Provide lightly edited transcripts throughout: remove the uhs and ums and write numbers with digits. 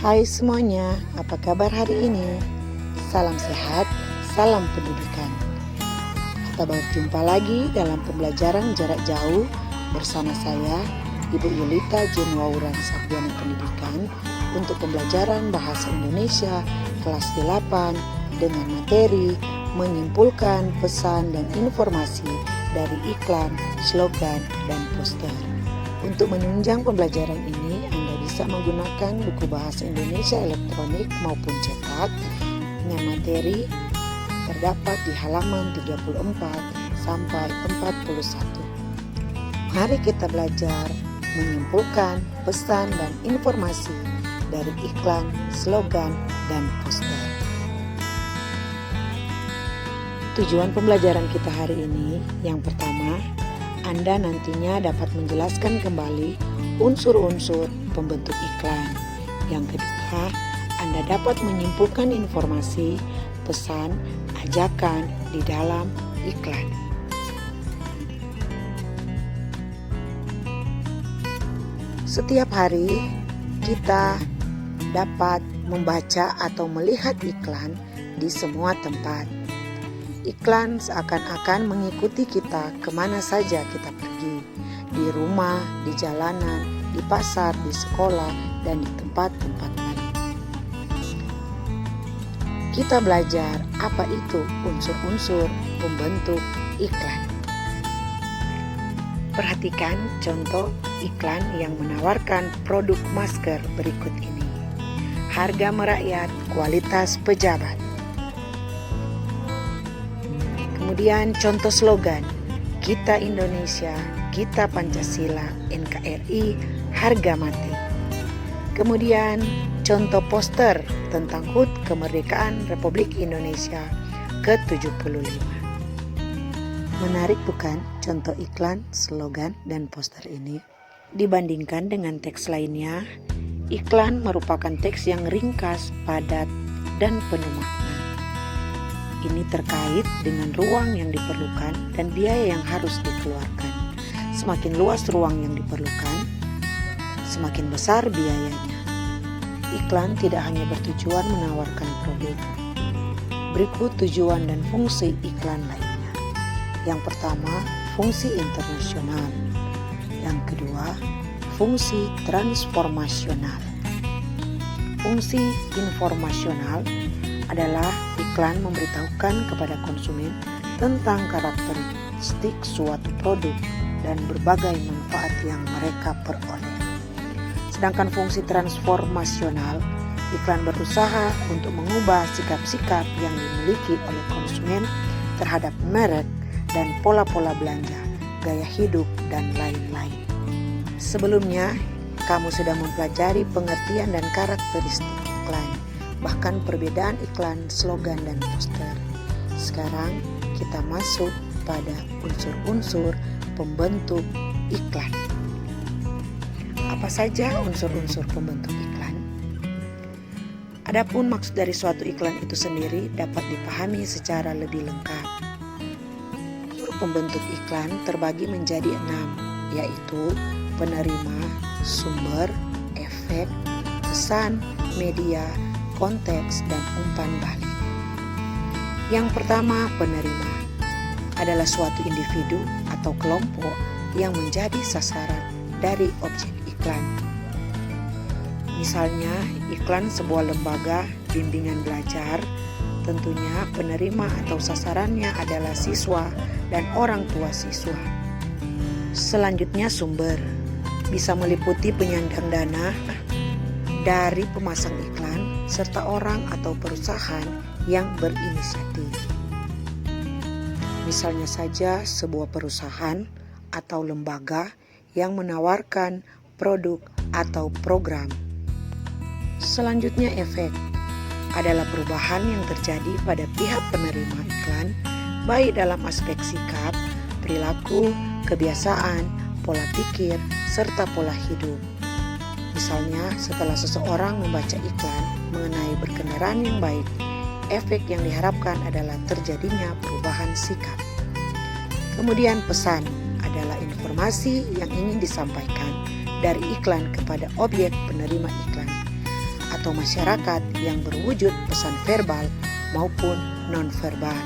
Hai semuanya, apa kabar hari ini? Salam sehat, salam pendidikan. Kita berjumpa lagi dalam pembelajaran jarak jauh bersama saya, Ibu Yulita Jenwauran Sarjana Pendidikan untuk pembelajaran Bahasa Indonesia kelas 8 dengan materi menyimpulkan pesan dan informasi dari iklan, slogan, dan poster. Untuk menunjang pembelajaran ini, Anda bisa menggunakan buku Bahasa Indonesia elektronik maupun cetak dengan materi terdapat di halaman 34 sampai 41. Mari kita belajar menyimpulkan pesan dan informasi dari iklan, slogan, dan poster. Tujuan pembelajaran kita hari ini, yang pertama, Anda nantinya dapat menjelaskan kembali unsur-unsur pembentuk iklan. Yang kedua, Anda dapat menyimpulkan informasi, pesan, ajakan di dalam iklan. Setiap hari kita dapat membaca atau melihat iklan di semua tempat. Iklan seakan-akan mengikuti kita kemana saja kita pergi, di rumah, di jalanan, di pasar, di sekolah, dan di tempat-tempat lain. Kita belajar apa itu unsur-unsur pembentuk iklan. Perhatikan contoh iklan yang menawarkan produk masker berikut ini. Harga merakyat, kualitas pejabat. Kemudian contoh slogan, kita Indonesia, kita Pancasila, NKRI, harga mati. Kemudian contoh poster tentang HUT Kemerdekaan Republik Indonesia ke-75. Menarik bukan contoh iklan, slogan, dan poster ini? Dibandingkan dengan teks lainnya, iklan merupakan teks yang ringkas, padat, dan penuh makna. Ini terkait dengan ruang yang diperlukan dan biaya yang harus dikeluarkan. Semakin luas ruang yang diperlukan, semakin besar biayanya. Iklan tidak hanya bertujuan menawarkan produk. Berikut tujuan dan fungsi iklan lainnya. Yang pertama, fungsi internasional. Yang kedua, fungsi transformasional. Fungsi informasional adalah iklan memberitahukan kepada konsumen tentang karakteristik suatu produk dan berbagai manfaat yang mereka peroleh. Sedangkan fungsi transformasional, iklan berusaha untuk mengubah sikap-sikap yang dimiliki oleh konsumen terhadap merek dan pola-pola belanja, gaya hidup, dan lain-lain. Sebelumnya, kamu sudah mempelajari pengertian dan karakteristik iklan, bahkan perbedaan iklan, slogan, dan poster. Sekarang kita masuk pada unsur-unsur pembentuk iklan. Apa saja unsur-unsur pembentuk iklan? Adapun maksud dari suatu iklan itu sendiri dapat dipahami secara lebih lengkap. Unsur pembentuk iklan terbagi menjadi 6, yaitu penerima, sumber, efek, pesan, media, konteks, dan umpan balik. Yang pertama, penerima adalah suatu individu atau kelompok yang menjadi sasaran dari objek iklan. Misalnya, iklan sebuah lembaga bimbingan belajar, tentunya penerima atau sasarannya adalah siswa dan orang tua siswa. Selanjutnya, sumber bisa meliputi penyandang dana dari pemasang iklan serta orang atau perusahaan yang berinisiatif. Misalnya saja sebuah perusahaan atau lembaga yang menawarkan produk atau program. Selanjutnya, efek adalah perubahan yang terjadi pada pihak penerima iklan, baik dalam aspek sikap, perilaku, kebiasaan, pola pikir, serta pola hidup. Misalnya, setelah seseorang membaca iklan mengenai berkendaraan yang baik, efek yang diharapkan adalah terjadinya perubahan sikap. Kemudian, pesan adalah informasi yang ingin disampaikan dari iklan kepada objek penerima iklan atau masyarakat yang berwujud pesan verbal maupun non-verbal.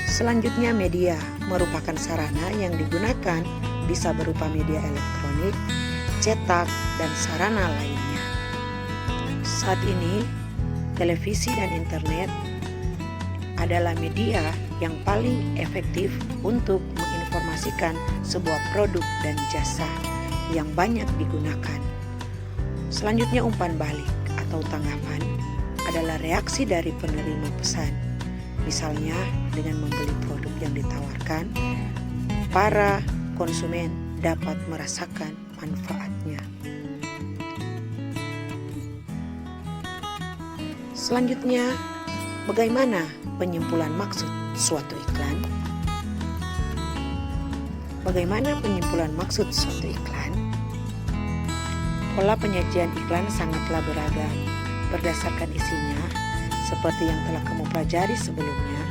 Selanjutnya, media merupakan sarana yang digunakan bisa berupa media elektronik, cetak, dan sarana lainnya. Saat ini, televisi dan internet adalah media yang paling efektif untuk menginformasikan sebuah produk dan jasa yang banyak digunakan. Selanjutnya, umpan balik atau tanggapan adalah reaksi dari penerima pesan. Misalnya dengan membeli produk yang ditawarkan, para konsumen dapat merasakan manfaatnya. Selanjutnya, bagaimana penyimpulan maksud suatu iklan? Bagaimana penyimpulan maksud suatu iklan? Pola penyajian iklan sangatlah beragam berdasarkan isinya. Seperti yang telah kamu pelajari sebelumnya,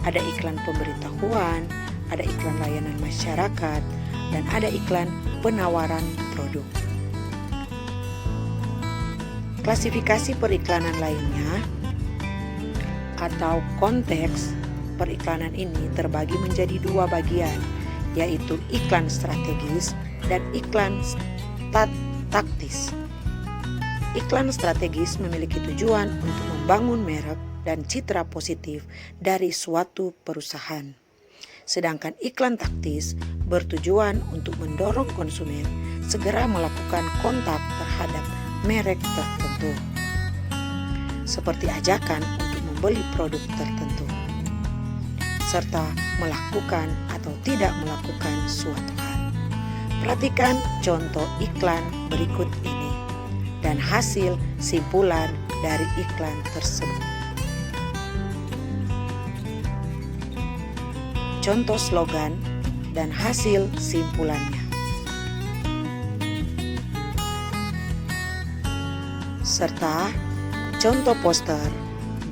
ada iklan pemberitahuan, ada iklan layanan masyarakat, dan ada iklan penawaran produk. Klasifikasi periklanan lainnya atau konteks periklanan ini terbagi menjadi dua bagian, yaitu iklan strategis dan iklan taktis. Iklan strategis memiliki tujuan untuk membangun merek dan citra positif dari suatu perusahaan. Sedangkan iklan taktis bertujuan untuk mendorong konsumen segera melakukan kontak terhadap merek tertentu, seperti ajakan untuk membeli produk tertentu, serta melakukan atau tidak melakukan suatu hal. Perhatikan contoh iklan berikut ini dan hasil simpulan dari iklan tersebut. Contoh slogan dan hasil simpulannya. Serta contoh poster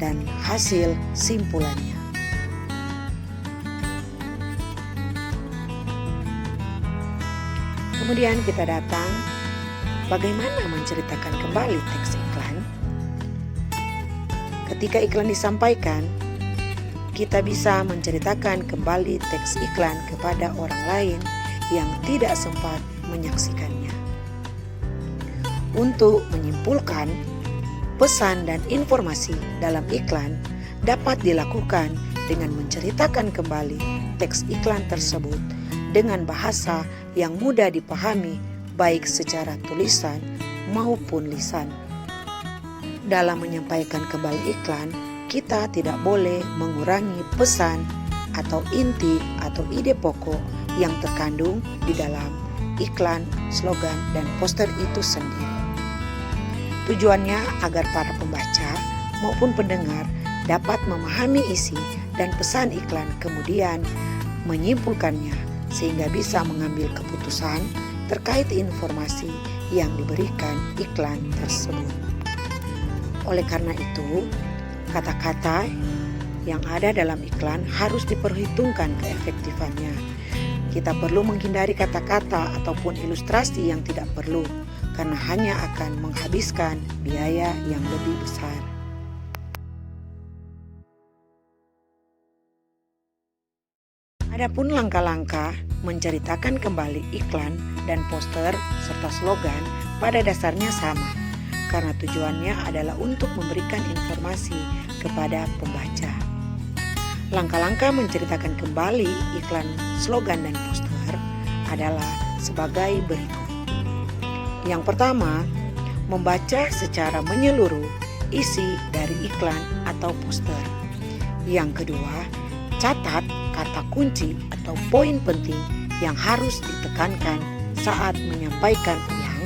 dan hasil simpulannya. Kemudian kita datang bagaimana menceritakan kembali teks iklan. Ketika iklan disampaikan, kita bisa menceritakan kembali teks iklan kepada orang lain yang tidak sempat menyaksikannya. Untuk menyimpulkan pesan dan informasi dalam iklan dapat dilakukan dengan menceritakan kembali teks iklan tersebut dengan bahasa yang mudah dipahami baik secara tulisan maupun lisan. Dalam menyampaikan kembali iklan, kita tidak boleh mengurangi pesan atau inti atau ide pokok yang terkandung di dalam iklan, slogan, dan poster itu sendiri. Tujuannya agar para pembaca maupun pendengar dapat memahami isi dan pesan iklan, kemudian menyimpulkannya sehingga bisa mengambil keputusan terkait informasi yang diberikan iklan tersebut. Oleh karena itu, kata-kata yang ada dalam iklan harus diperhitungkan keefektifannya. Kita perlu menghindari kata-kata ataupun ilustrasi yang tidak perlu, karena hanya akan menghabiskan biaya yang lebih besar. Adapun langkah-langkah menceritakan kembali iklan dan poster serta slogan pada dasarnya sama, karena tujuannya adalah untuk memberikan informasi kepada pembaca. Langkah-langkah menceritakan kembali iklan, slogan, dan poster adalah sebagai berikut. Yang pertama, membaca secara menyeluruh isi dari iklan atau poster. Yang kedua, catat kata kunci atau poin penting yang harus ditekankan saat menyampaikan ulang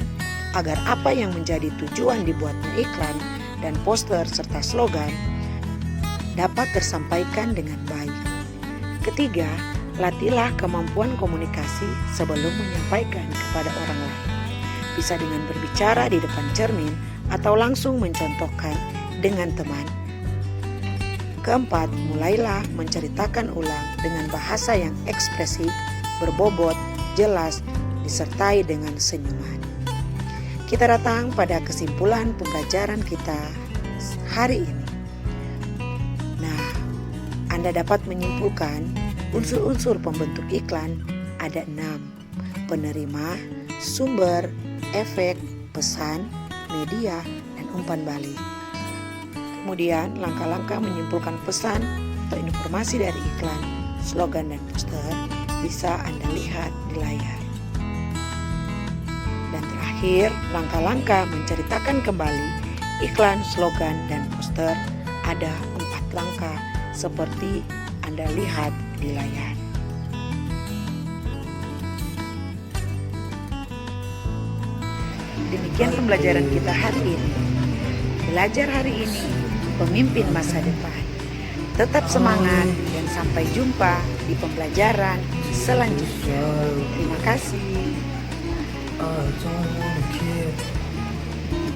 agar apa yang menjadi tujuan dibuatnya iklan dan poster serta slogan dapat tersampaikan dengan baik. Ketiga, latihlah kemampuan komunikasi sebelum menyampaikan kepada orang lain. Bisa dengan berbicara di depan cermin atau langsung mencontohkan dengan teman. Keempat, mulailah menceritakan ulang dengan bahasa yang ekspresif, berbobot, jelas, disertai dengan senyuman. Kita datang pada kesimpulan pembelajaran kita hari ini. Nah, Anda dapat menyimpulkan unsur-unsur pembentuk iklan ada 6. Penerima, sumber, efek, pesan, media, dan umpan balik. Kemudian langkah-langkah menyimpulkan pesan atau informasi dari iklan, slogan, dan poster bisa Anda lihat di layar. Dan terakhir, langkah-langkah menceritakan kembali iklan, slogan, dan poster ada 4 langkah seperti Anda lihat di layar. Demikian pembelajaran kita hari ini. Belajar hari ini, pemimpin masa depan. Tetap semangat dan sampai jumpa di pembelajaran selanjutnya. Terima kasih.